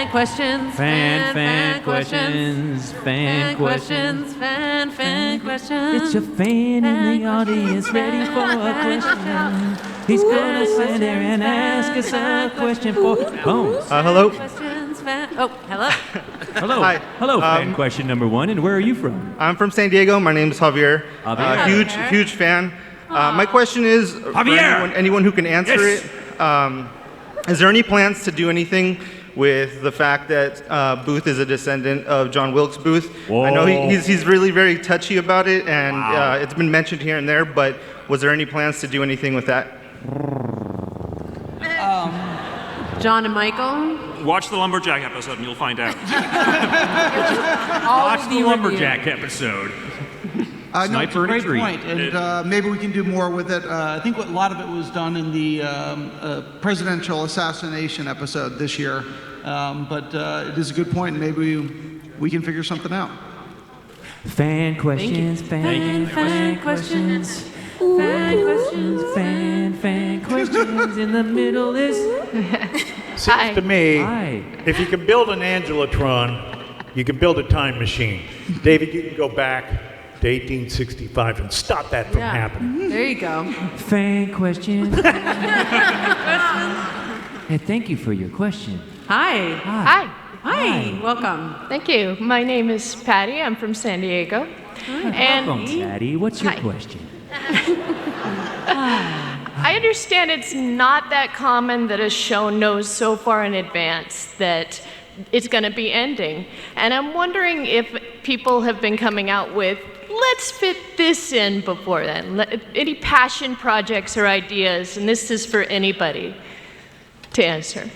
Fan questions. Fan questions. Fan questions. Fan questions. It's a fan in the audience ready for a question. He's gonna stand there and ask us a question for Bones. Hello. Hello. Hello. Hi. Hello, fan question number one. And where are you from? I'm from San Diego. My name is Javier. Javier. Huge fan. My question is, Javier! for anyone who can answer Yes. it, is there any plans to do anything with the fact that Booth is a descendant of John Wilkes Booth? Whoa. I know he's really very touchy about it, and Wow. it's been mentioned here and there, but was there any plans to do anything with that? John and Michael. Watch the Lumberjack episode and you'll find out. Watch the Lumberjack episode. No, it's a Sniper in a great tree. point, and maybe we can do more with it. I think a lot of it was done in the presidential assassination episode this year, but it is a good point, and maybe we can figure something out. Fan questions. Fan questions. Fan questions. Fan questions. In the middle is. Seems to me, Hi. if you can build an Angelotron, you can build a time machine. David, you can go back to 1865 and stop that from happening. There you go. Fan question. And thank you for your question. Hi. Hi. Hi. Welcome. Thank you. My name is Patty. I'm from San Diego. And Welcome, Daddy. What's your Hi. question? I understand it's not that common that a show knows so far in advance that it's going to be ending. And I'm wondering if people have been coming out with, let's fit this in before then. Any passion projects or ideas, and this is for anybody to answer.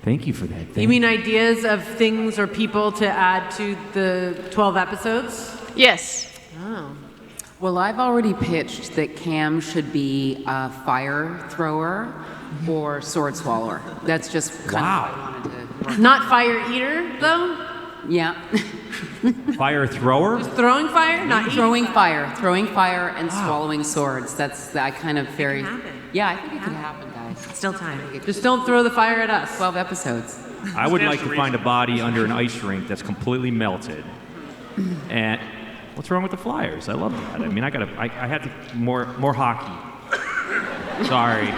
Thank you for that. You mean ideas of things or people to add to the 12 episodes? Yes. Oh. Well, I've already pitched that Cam should be a fire thrower or sword swallower. That's just kind of what I wanted to. Not fire eater, though? Yeah. Fire thrower? Just throwing fire? Not eating? Throwing fire and swallowing swords. That's I kind of very. happen. Yeah, I think it could happen, guys. Still time. Just don't throw the fire at us. 12 episodes. I would like to find a body under an ice rink that's completely melted. And what's wrong with the Flyers? I love that. I mean, I had to more hockey. Sorry.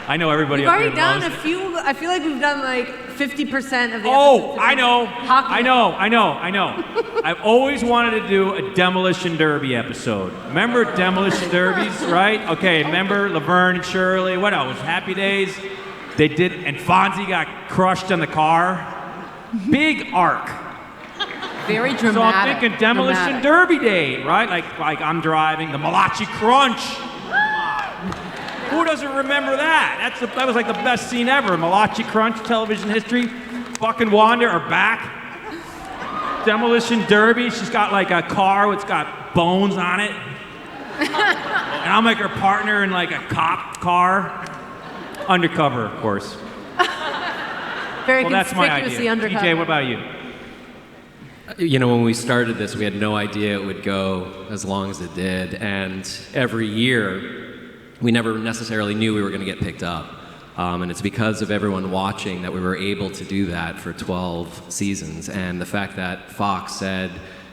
I know everybody We've up there already done knows. a few. I feel like we've done like 50% of the Oh, episodes. I know. Hockey. I know. I've always wanted to do a Demolition Derby episode. Remember Demolition Derbies, right? Okay, remember Laverne and Shirley? What else? Happy Days? They did, and Fonzie got crushed in the car. Big arc. Very dramatic. So I'm thinking Demolition Derby Day, right? Like I'm driving the Malachi Crunch. Who doesn't remember that? That was like the best scene ever. Malachi Crunch, television history. Buck and Wanda are back. Demolition Derby. She's got like a car that's got bones on it. And I'm like her partner in like a cop car. Undercover, of course. Very Well, that's my conspicuously idea. undercover. TJ, what about you? You know, when we started this, we had no idea it would go as long as it did. And every year, we never necessarily knew we were going to get picked up. And it's because of everyone watching that we were able to do that for 12 seasons. And the fact that Fox said,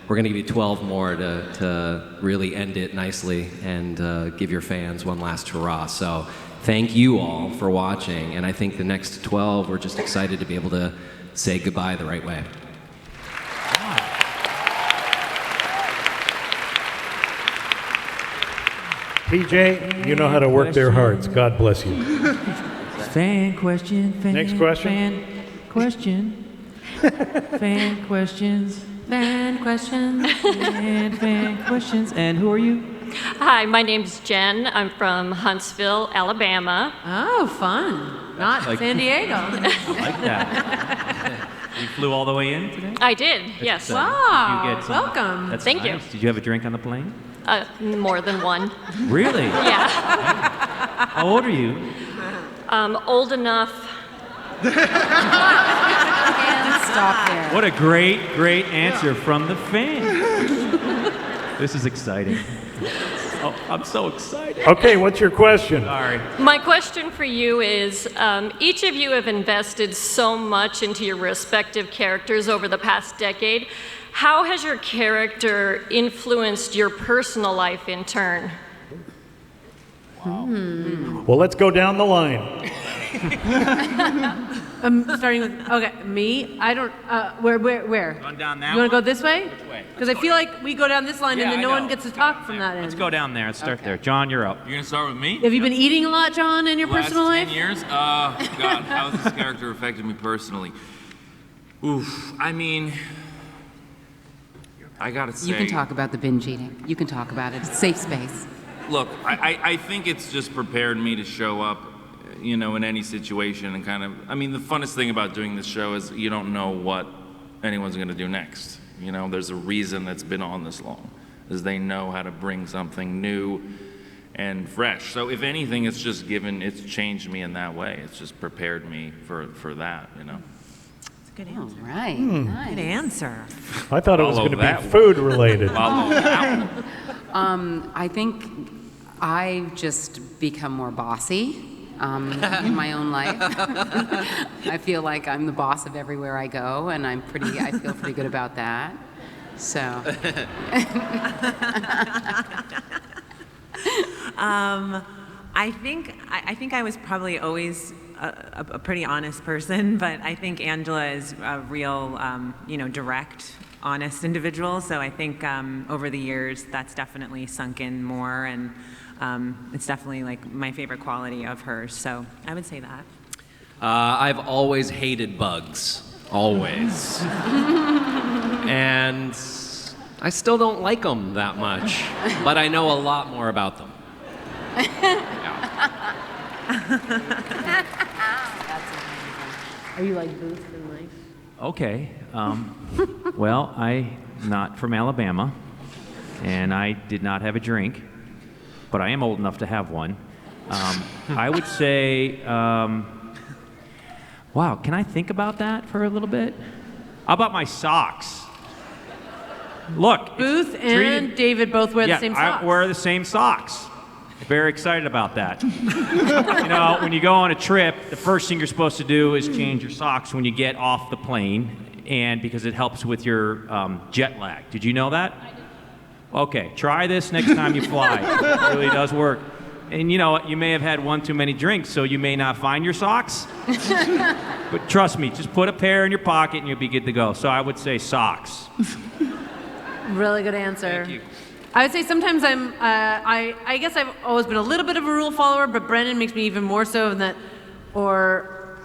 we're going to give you 12 more to really end it nicely and give your fans one last hurrah. So thank you all for watching. And I think the next 12, we're just excited to be able to say goodbye the right way. PJ, you know how to work their hearts. God bless you. Fan question. Next question. Fan question. Fan questions. Fan questions. Fan questions. And who are you? Hi, my name's Jen. I'm from Huntsville, Alabama. Oh, fun. Not Like- San Diego. I like that. You flew all the way in today? I did, yes. Wow. Did you get some- Welcome. That's Thank you. nice. Did you have a drink on the plane? More than one. Really? Yeah. How old are you? Old enough. Stop there. What a great answer from the fan. This is exciting. Oh, I'm so excited. Okay, what's your question? Sorry. My question for you is, each of you have invested so much into your respective characters over the past decade. How has your character influenced your personal life in turn? Well, let's go down the line. Starting with, okay, me, I don't, where? Going down that You want to one? go this way? Which way? Because I feel like we go down this line and Yeah, then I no know. one gets to talk from that end. Let's go down there. Let's start there. John, you're up. You're gonna start with me? Have you been eating a lot, John, in your Last personal 10 life? years? God, how has this character affected me personally? Oof, I mean, I gotta say. You can talk about the binge eating. You can talk about it. It's a safe space. Look, I think it's just prepared me to show up, you know, in any situation and kind of, I mean, the funnest thing about doing this show is you don't know what anyone's gonna do next. You know, there's a reason that's been on this long, is they know how to bring something new and fresh. So if anything, it's changed me in that way. It's just prepared me for that, you know. Good All answer. right. Good Nice. answer. I thought it was Follow going to that be one. food related. Follow that one. I think I've just become more bossy in my own life. I feel like I'm the boss of everywhere I go, and I feel pretty good about that. So. I think I was probably always a pretty honest person, but I think Angela is a real, direct, honest individual. So I think over the years that's definitely sunk in more, and it's definitely like my favorite quality of hers. So I would say that. I've always hated bugs. Always. And I still don't like them that much, but I know a lot more about them. Are you like Booth in life? Okay. Well, I'm not from Alabama, and I did not have a drink, but I am old enough to have one. I would say, wow, can I think about that for a little bit? How about my socks? Look. Booth and David both wear the same socks. I wear the same socks. Very excited about that. You know, when you go on a trip, the first thing you're supposed to do is change your socks when you get off the plane, and because it helps with your jet lag. Did you know that? I did. Okay, try this next time you fly. It really does work. And you know what? You may have had one too many drinks, so you may not find your socks. But trust me, just put a pair in your pocket and you'll be good to go. So I would say socks. Really good answer. Thank you. I would say sometimes I guess I've always been a little bit of a rule follower, but Brennan makes me even more so in that, or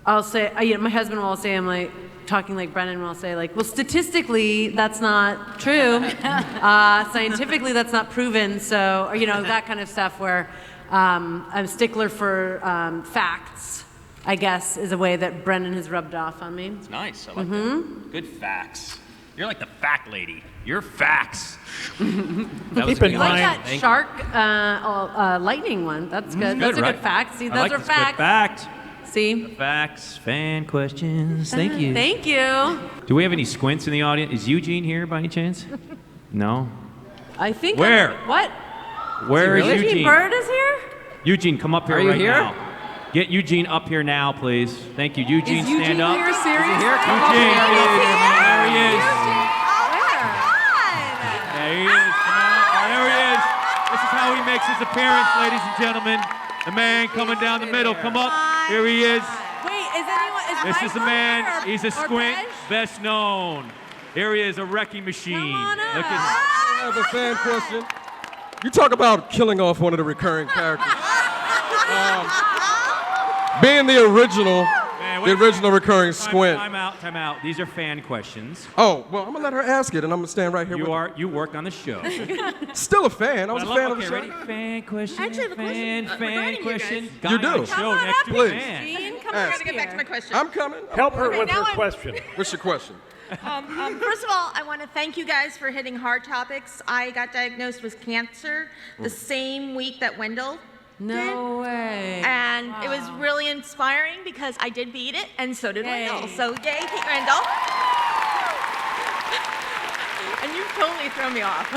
I'll say, my husband will say, I'm like, talking like Brennan will say, like, well, statistically, that's not true. Scientifically, that's not proven. So, or, that kind of stuff where I'm a stickler for facts, I guess, is a way that Brennan has rubbed off on me. It's nice. I like that. Good facts. You're like the fact lady. You're facts. Keep in I like mind. that shark lightning one. That's good. That's a right? good fact. See, I those like are this. Good facts. fact. See? Facts, fan questions. Thank you. Thank you. Do we have any squints in the audience? Is Eugene here by any chance? No? I think. Where? What? Where is Eugene Eugene? Bird is here? Eugene, come up here Are you right here? now. Get Eugene up here now, please. Thank you. Eugene, Is Eugene stand up. here? Serious? Eugene, there he is. There he is. Come on. Oh, there he is. This is how he makes his appearance, ladies and gentlemen. The man coming down the middle. Come up. Here he is. Wait, is anyone? This is the man. He's a or squint, Besh? best known. Here he is, a wrecking machine. Come on up. Look at I have a fan question. You talk about killing off one of the recurring characters. Being the original, Man, the original recurring Squint. Time out. These are fan questions. Oh, well, I'm gonna let her ask it, and I'm gonna stand right here. You work on the show. Still a fan. I was a fan of the Okay, show. ready? Fan question. Actually, I have a question fan regarding you question. guys. Guy You do. on the show Come on next up to here, a fan. Gene, come Ask. on. Get back to my question. I'm coming. Help her with now her I'm- question. What's your question? First of all, I want to thank you guys for hitting hard topics. I got diagnosed with cancer the same week that Wendell No way. and it was really inspiring because I did beat it, and so did Wendell. So yay, Pete Wendell. And you totally throw me off.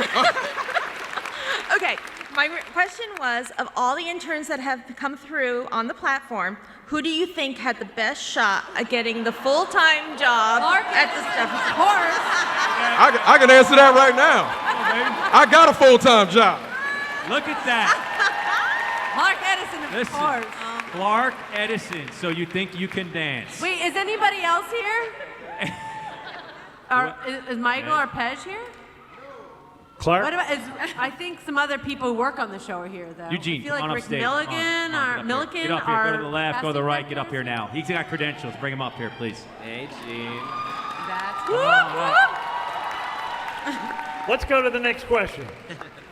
Okay, my question was, of all the interns that have come through on the platform, who do you think had the best shot at getting the full-time job at the stuff? Of course. I can answer that right now. I got a full-time job. Look at that. Mark Edison, of Listen, course. Clark Edison, so you think you can dance. Wait, is anybody else here? Is Michael or Pej here? Clark? What about, I think some other people who work on the show are here, though. Eugene, I feel come like on Rick upstage. Milligan Come on, or Milliken Get up here. Go to the are left, go to the casting right. Get up directors? here now. He's got credentials. Bring him up here, please. Hey, Gene. Let's go to the next question.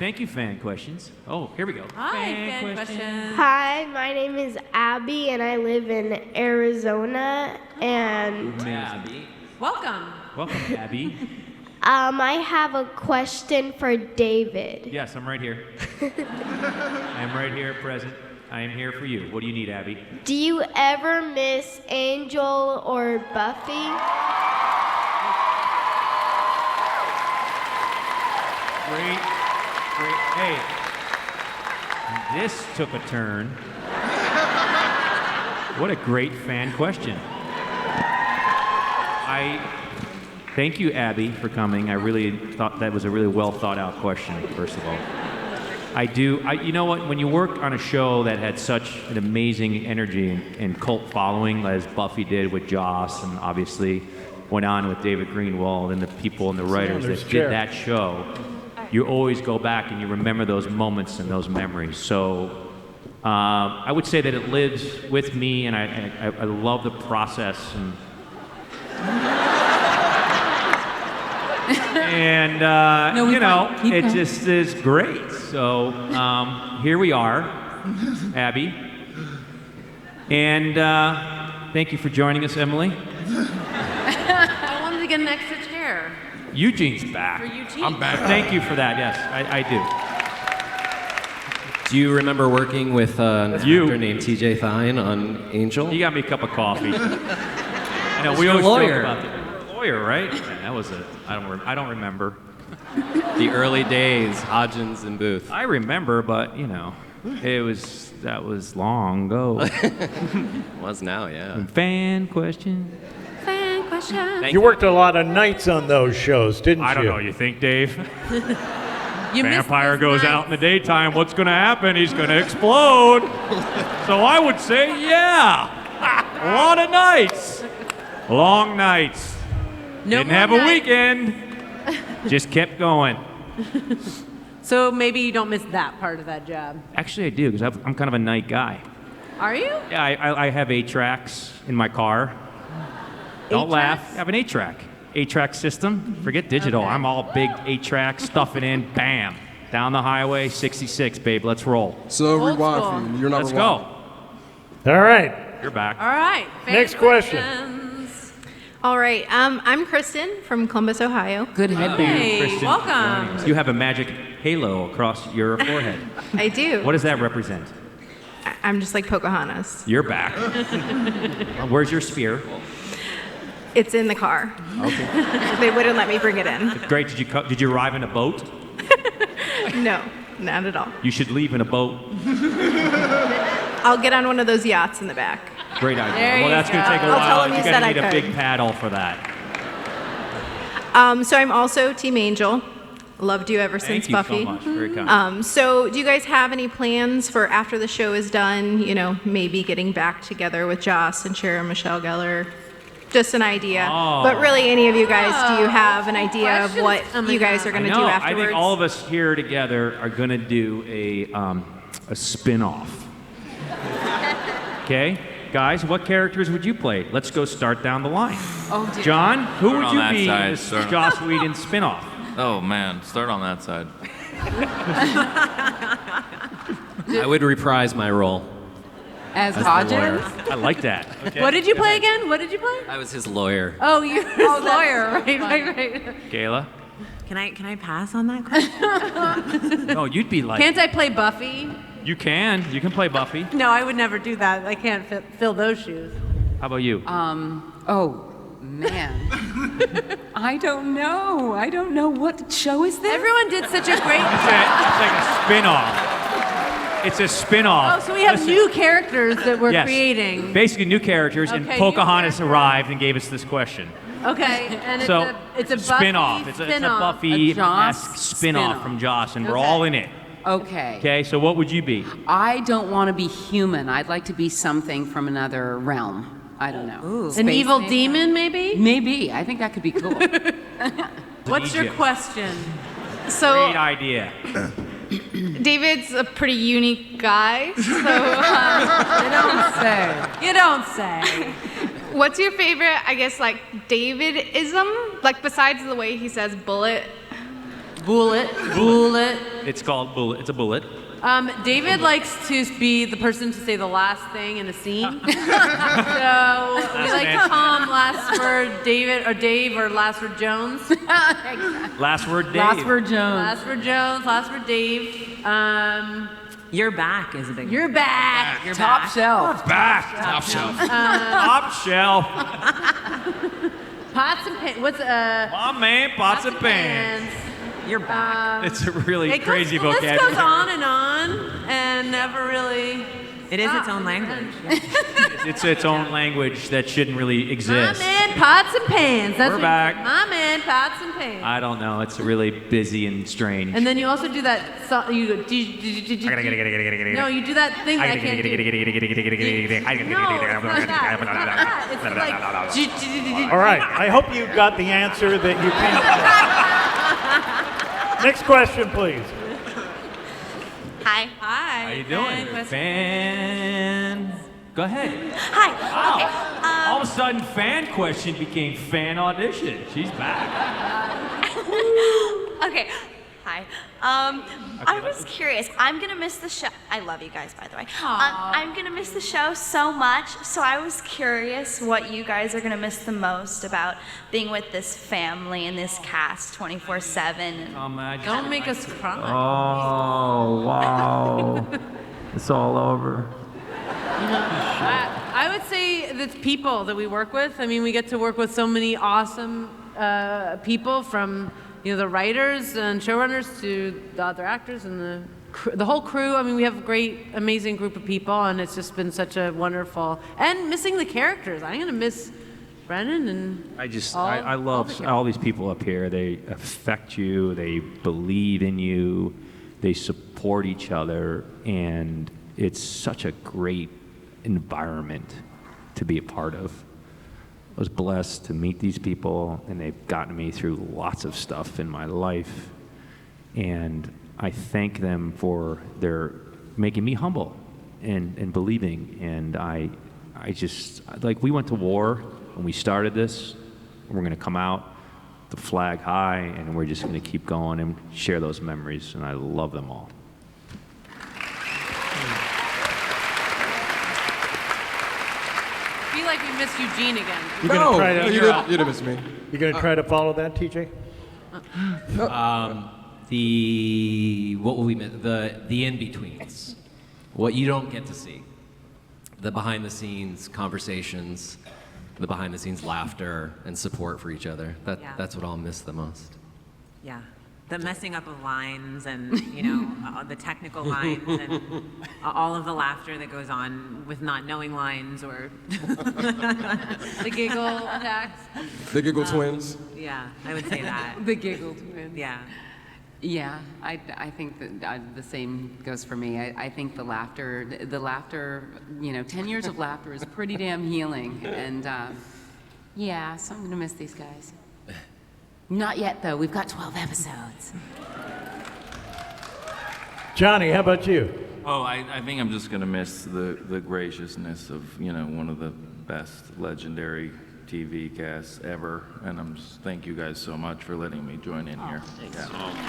Thank you, fan questions. Oh, here we go. Hi, fan questions. Hi, my name is Abby, and I live in Arizona. And Abby. Welcome. Welcome, Abby. I have a question for David. Yes, I'm right here. I'm right here, present. I am here for you. What do you need, Abby? Do you ever miss Angel or Buffy? Great. Hey, this took a turn. What a great fan question. Thank you, Abby, for coming. I really thought that was a really well thought out question, first of all. You know what, when you work on a show that had such an amazing energy and cult following, as Buffy did with Joss, and obviously went on with David Greenwald and the people and the writers that did that show, you always go back and you remember those moments and those memories. So I would say that it lives with me, and I love the process. And it just is great. So here we are, Abby. And thank you for joining us, Emily. I wanted to get an extra chair. Eugene's back. For Eugene. I'm back. Thank you for that. Yes, I do. Do you remember working with an actor named TJ Thyne on Angel? He got me a cup of coffee. We You're always a lawyer. joke about that. You're a lawyer, right? Yeah, that was I don't remember. The early days, Hodgins and Booth. I remember, but that was long ago. Was now, yeah. Fan question. Fan question. You worked a lot of nights on those shows, didn't you? I don't know. You think, Dave? You Vampire goes out in the daytime. What's going to happen? He's going to explode. So I would say, yeah. A lot of nights. Long nights. No Didn't more have a nights. weekend. Just kept going. So maybe you don't miss that part of that job. Actually, I do, because I'm kind of a night guy. Are you? Yeah, I have 8 tracks in my car. Don't laugh. I have an 8-track. 8-track system. Forget digital. Okay. I'm all big 8-track, stuff it in, bam. Down the highway, 66, babe. Let's roll. So Old rewind school. for you. You're not Let's rewind. go. All right. You're back. All right. Fan Next question. questions. All right. I'm Kristen from Columbus, Ohio. Good headband. Hey, Kristen, welcome. you have a magic halo across your forehead. I do. What does that represent? I'm just like Pocahontas. You're back. Where's your spear? It's in the car. Okay. They wouldn't let me bring it in. Great. Did you arrive in a boat? No, not at all. You should leave in a boat. I'll get on one of those yachts in the back. Great idea. There Well, you that's going to go. take a I'll while. tell him You're you going said to I need a could. big paddle for that. So I'm also Team Angel. Loved you ever since Thank you Buffy. so much. Very kind. So do you guys have any plans for after the show is done, maybe getting back together with Joss and Sharon Michelle Gellar? Just an idea. Oh. But really, any of you guys, do you have an idea of what you guys are going to do I afterwards? think all of us here together are going to do a spin-off. Okay? Guys, what characters would you play? Let's go start down the line. Oh, dear. John, who Start would on you that be in side, this start- Joss Whedon spin-off? Oh man, start on that side. I would reprise my role. As the lawyer. Hodgins? I like that. Okay. What did you play again? What did you play? I was his lawyer. Oh, you're his lawyer. Right. Kayla? Can I pass on that question? No, you'd be like... Can't I play Buffy? You can play Buffy. No, I would never do that. I can't fill those shoes. How about you? man. I don't know. I don't know. What show is this? Everyone did such a great. It's like a spin-off. It's a spin-off. Oh, so we have new characters that we're Yes. creating. Basically new characters, and Okay, Pocahontas arrived and gave us this question. Okay, and So it's a spin-off. Buffy It's a spin-off. Buffy-esque spin-off from Joss, and we're all in it. Okay. Okay, so what would you be? I don't want to be human. I'd like to be something from another realm. I don't know. An evil demon, maybe? Maybe. I think that could be cool. What's your Egypt. question? So Great idea. David's a pretty unique guy. So You don't say. You don't say. what's your favorite, I guess, like David-ism? Like besides the way he says bullet. Bullet. Bullet. It's called bullet. It's a bullet. David likes to be the person to say the last thing in a scene. So we like Tom, last word David, or Dave, or last word Jones. Last word, Dave. Last word Jones. Last word Jones, last word Dave. You're back is a big You're back. You're Top back. shelf. Back. Top shelf. Top shelf. Pots and pans. What's My man, pots and pans. You're back. It's a really It crazy goes, the list vocabulary. goes on and never really. It is its own language. It's its own language that shouldn't really My exist. man, pots and pans. That's We're what back. My man, pots and pans. I don't know. It's really busy and strange. And then you also do that. No, you do that thing that I can't do. No, it's not that. It's like. All right. I hope you got the answer that you came for. Next question, please. Hi. Hi. How you doing? Fan. Go ahead. Hi. Wow. Okay. All of a sudden, fan question became fan audition. She's back. Okay. Hi. I was curious. I'm gonna miss the show. I love you guys, by the way. I'm gonna miss the show so much. So I was curious what you guys are gonna miss the most about being with this family and this cast 24/7. Don't make us cry. Oh, wow. It's all over. I would say the people that we work with. I mean, we get to work with so many awesome people, from the writers and showrunners to the other actors and the whole crew. I mean, we have a great, amazing group of people, and it's just been such a wonderful. And missing the characters. I'm gonna miss Brennan and. I love all these people up here. They affect you. They believe in you. They support each other, and it's such a great environment to be a part of. I was blessed to meet these people, and they've gotten me through lots of stuff in my life. And I thank them for their making me humble and believing. And I just, like, we went to war when we started this. We're going to come out, the flag high, and we're just going to keep going and share those memories. And I love them all. I feel like we miss Eugene again. You didn't miss me. You gonna try to follow that, TJ? What will we miss? The in-betweens. What you don't get to see. The behind-the-scenes conversations, the behind-the-scenes laughter and support for each other. That's what I'll miss the most. Yeah. The messing up of lines and, the technical lines and all of the laughter that goes on with not knowing lines or The giggle attacks. The giggle twins. Yeah, I would say that. The giggle twins. Yeah. Yeah, I think that the same goes for me. I think the laughter, 10 years of laughter is pretty damn healing. And so I'm going to miss these guys. Not yet, though. We've got 12 episodes. Johnny, how about you? Oh, I think I'm just going to miss the graciousness of, one of the best legendary TV casts ever. And thank you guys so much for letting me join in here.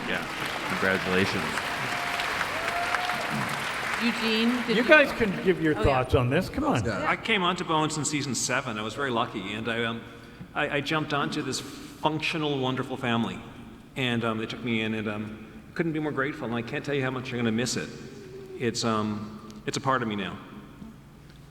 Yeah. Congratulations. Eugene, You guys can give your thoughts on this. Come on. I came onto Bones in season 7. I was very lucky, and I jumped onto this functional, wonderful family, and they took me in, and couldn't be more grateful. And I can't tell you how much I'm going to miss it. It's a part of me now.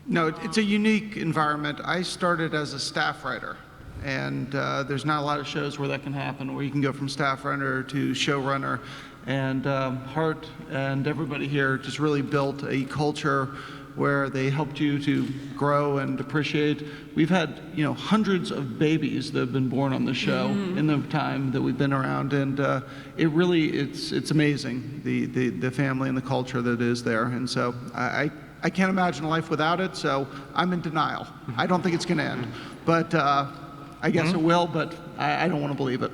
No, it's a unique environment. I started as a staff writer, And there's not a lot of shows where that can happen, where you can go from staff writer to showrunner. And Hart and everybody here just really built a culture where they helped you to grow and appreciate. We've had, hundreds of babies that have been born on the show in the time that we've been around, and it's amazing, the family and the culture that is there. And so I can't imagine life without it, so I'm in denial. I don't think it's going to end, but I guess it will, but I don't want to believe it.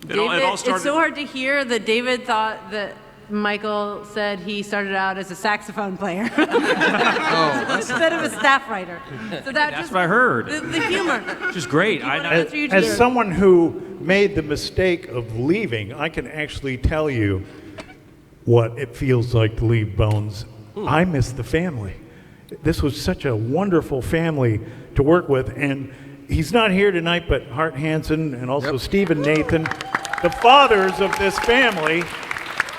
David, it's so hard to hear that David thought that Michael said he started out as a saxophone player instead of a staff writer. So that's what I heard. The humor. Which is great. As someone who made the mistake of leaving, I can actually tell you what it feels like to leave Bones. I miss the family. This was such a wonderful family to work with, and he's not here tonight, but Hart Hansen and also Steve and Nathan, the fathers of this family,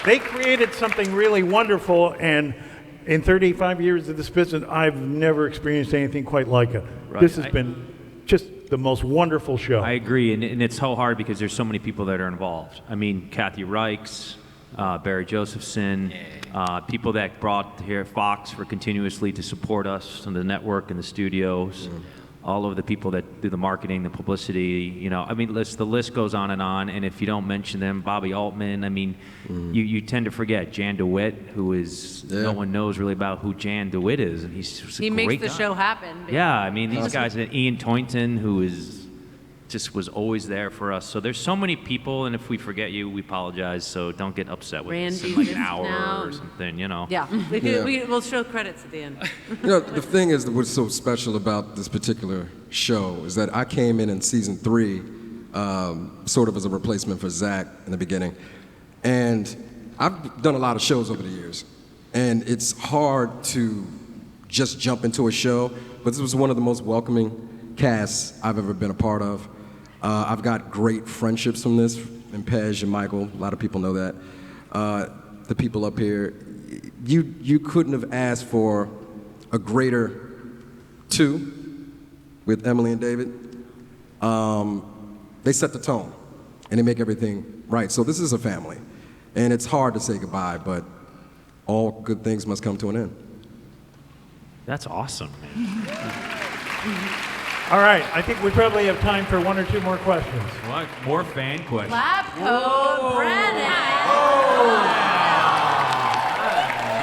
they created something really wonderful, and in 35 years of this business, I've never experienced anything quite like it. Right. This has been just the most wonderful show. I agree, and it's so hard because there's so many people that are involved. I mean, Kathy Reichs, Barry Josephson, people that brought here Fox for continuously to support us on the network and the studios. All of the people that do the marketing, the publicity, I mean, the list goes on, and if you don't mention them, Bobby Altman, I mean, you tend to forget Jan DeWitt, who is, no one knows really about who Jan DeWitt is, and he's just a great makes the guy. show happen. Basically. Yeah, I mean, these guys, Ian Toynton, who was always there for us. So there's so many people, and if we forget you, we apologize, so don't get upset with us in like an hour or something, Yeah, we'll show credits at the end. The thing is, what's so special about this particular show is that I came in season 3, sort of as a replacement for Zach in the beginning. And I've done a lot of shows over the years, and it's hard to just jump into a show, but this was one of the most welcoming casts I've ever been a part of. I've got great friendships from this, and Pej and Michael, a lot of people know that. The people up here, you couldn't have asked for a greater 2 with Emily and David. They set the tone, and they make everything right. So this is a family, and it's hard to say goodbye, but all good things must come to an end. That's awesome, man. All right, I think we probably have time for 1 or 2 more questions. What? More fan questions. Lab coat Brennan.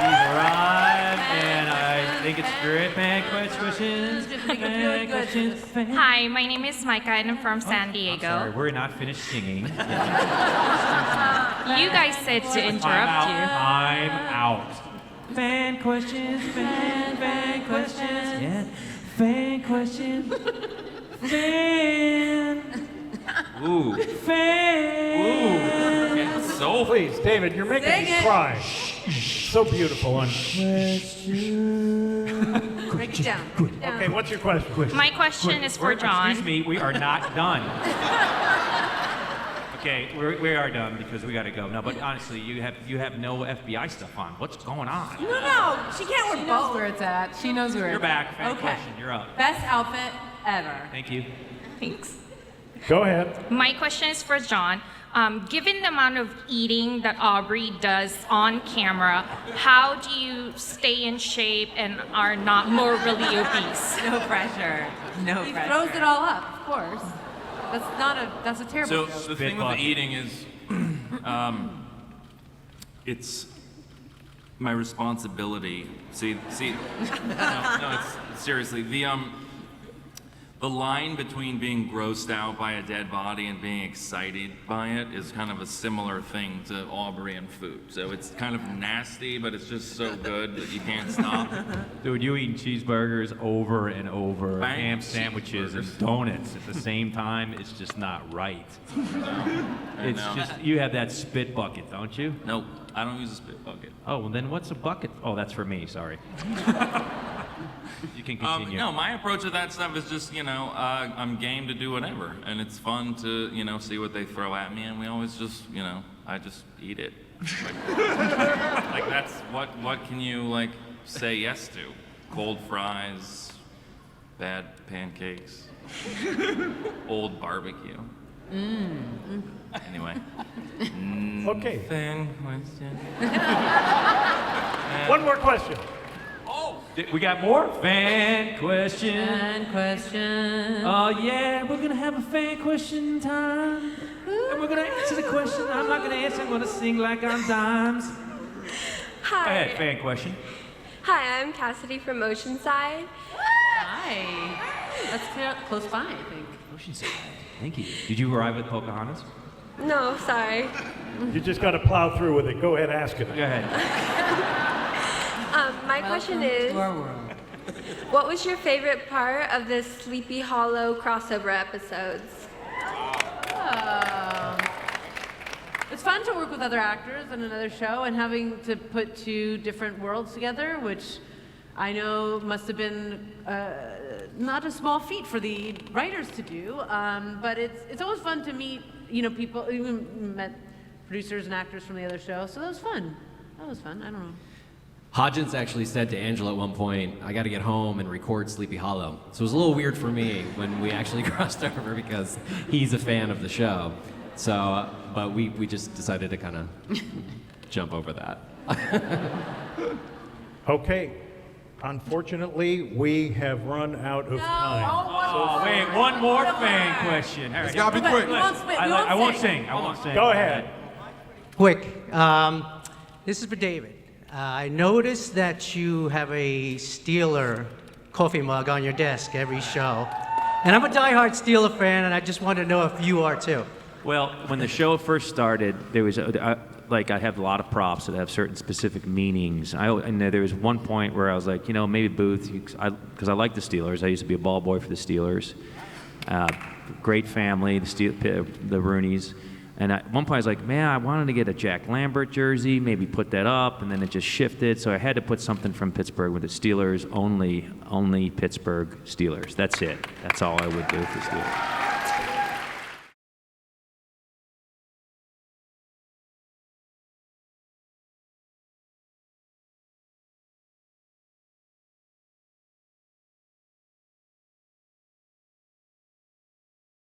He's right, and I think it's great fan questions. Hi, my name is Micah, and I'm from San Diego. Sorry, we're not finished singing. You guys said to interrupt you. I'm out. Fan questions, fan questions, yeah. Fan question. Fan. Ooh. Fan. Ooh. So please, David, you're making me cry. So beautiful. Break it down. Okay, what's your question? My question is for John. Excuse me, we are not done. Okay, we are done because we got to go. No, but honestly, you have no FBI stuff on. What's going on? No, she can't wear both. She knows where it's at. She knows where You're it's back. Fan Okay. question. You're up. Best outfit ever. Thank you. Thanks. Go ahead. My question is for John. Given the amount of eating that Aubrey does on camera, how do you stay in shape and are not morbidly obese? No pressure. No He pressure. throws it all up, of course. That's a terrible So joke. the thing with the eating is, it's my responsibility. See, no, it's seriously the line between being grossed out by a dead body and being excited by it is kind of a similar thing to Aubrey and food. So it's kind of nasty, but it's just so good that you can't stop. Dude, you eating cheeseburgers over and over, Bang ham sandwiches and donuts at the same time. It's just not right. I It's know. just, you have that spit bucket, don't you? Nope, I don't use a spit bucket. Oh, well then what's a bucket? Oh, that's for me, sorry. You can continue. No, my approach to that stuff is just, I'm game to do whatever. And it's fun to, see what they throw at me. And we always just, I just eat it. Like that's, what can you, say yes to? Cold fries, bad pancakes. Old barbecue. Anyway. Okay. Fan question. One more question. We got more fan question. Fan question. Oh yeah, we're gonna have a fan question time, and we're gonna answer the question. I'm not gonna answer. I'm gonna sing like I'm Dimes. Hi. Go ahead, fan question. Hi, I'm Cassidy from Oceanside. Hi. That's close by, I think. Oceanside. Thank you. Did you arrive with Pocahontas? No, sorry. You just got to plow through with it. Go ahead, ask it. Go ahead. My question is, what was your favorite part of the Sleepy Hollow crossover episodes? It's fun to work with other actors on another show and having to put two different worlds together, which I know must have been not a small feat for the writers to do. But it's always fun to meet, people. We met producers and actors from the other show, so that was fun. I don't know. Hodgins actually said to Angela at one point, I got to get home and record Sleepy Hollow. So it was a little weird for me when we actually crossed over because he's a fan of the show. So, but we just decided to kind of jump over that. Okay. Unfortunately, we have run out of time. Oh, wait, one more fan question. All right, It's gotta be quick. I won't sing. Go ahead. Quick. This is for David. I noticed that you have a Steeler coffee mug on your desk every show. And I'm a diehard Steeler fan, and I just want to know if you are too. Well, when the show first started, there was I have a lot of props that have certain specific meanings. And there was one point where I was like, maybe Booth, because I like the Steelers. I used to be a ball boy for the Steelers. Great family, the Rooneys. And at one point I was like, man, I wanted to get a Jack Lambert jersey, maybe put that up, and then it just shifted. So I had to put something from Pittsburgh with the Steelers, only Pittsburgh Steelers. That's it. That's all I would do with the Steelers.